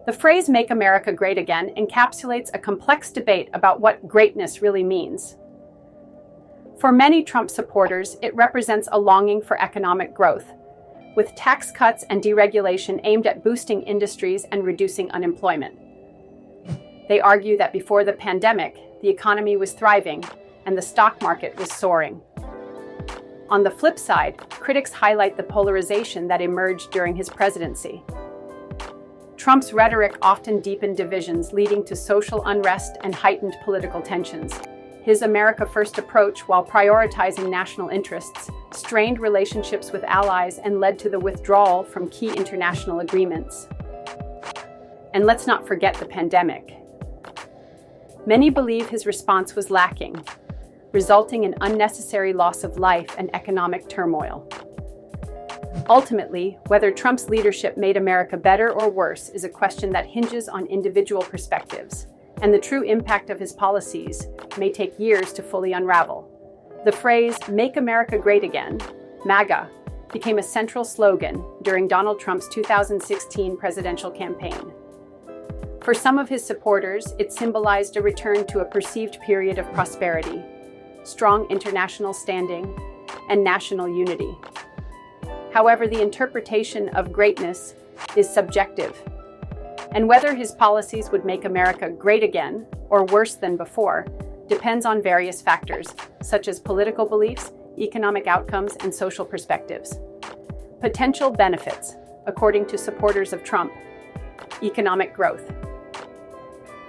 The phrase "Make America Great Again" encapsulates a complex debate about what greatness really means. For many Trump supporters, it represents a longing for economic growth, with tax cuts and deregulation aimed at boosting industries and reducing unemployment. They argue that before the pandemic, the economy was thriving and the stock market was soaring. On the flip side, critics highlight the polarization that emerged during his presidency. Trump's rhetoric often deepened divisions, leading to social unrest and heightened political tensions. His America First approach, while prioritizing national interests, strained relationships with allies and led to the withdrawal from key international agreements. And let's not forget the pandemic. Many believe his response was lacking, resulting in unnecessary loss of life and economic turmoil. Ultimately, whether Trump's leadership made America better or worse is a question that hinges on individual perspectives, and the true impact of his policies may take years to fully unravel. The phrase "Make America Great Again," MAGA, became a central slogan during Donald Trump's 2016 presidential campaign. For some of his supporters, it symbolized a return to a perceived period of prosperity, strong international standing, and national unity. However, the interpretation of greatness is subjective, and whether his policies would make America great again or worse than before depends on various factors, such as political beliefs, economic outcomes, and social perspectives. Potential benefits, according to supporters of Trump: economic growth.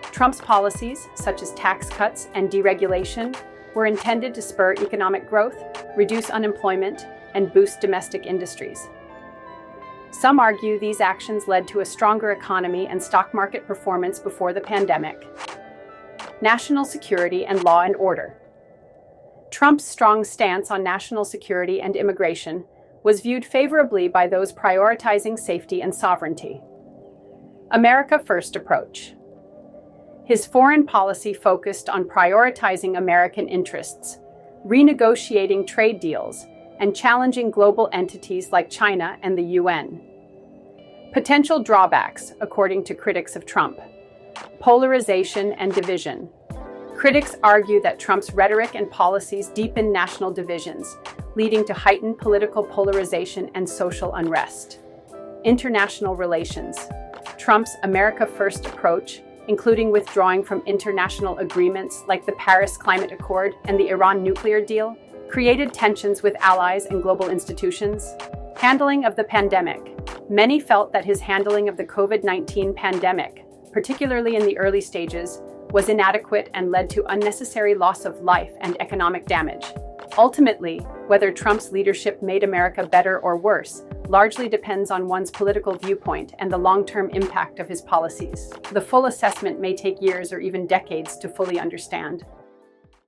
Trump's policies, such as tax cuts and deregulation, were intended to spur economic growth, reduce unemployment, and boost domestic industries. Some argue these actions led to a stronger economy and stock market performance before the pandemic. National security and law and order. Trump's strong stance on national security and immigration was viewed favorably by those prioritizing safety and sovereignty. America First approach. His foreign policy focused on prioritizing American interests, renegotiating trade deals, and challenging global entities like China and the UN. Potential drawbacks, according to critics of Trump: polarization and division. Critics argue that Trump's rhetoric and policies deepened national divisions, leading to heightened political polarization and social unrest. International relations. Trump's America First approach, including withdrawing from international agreements like the Paris Climate Accord and the Iran nuclear deal, created tensions with allies and global institutions. Handling of the pandemic. Many felt that his handling of the COVID-19 pandemic, particularly in the early stages, was inadequate and led to unnecessary loss of life and economic damage. Ultimately, whether Trump's leadership made America better or worse largely depends on one's political viewpoint and the long-term impact of his policies. The full assessment may take years or even decades to fully understand.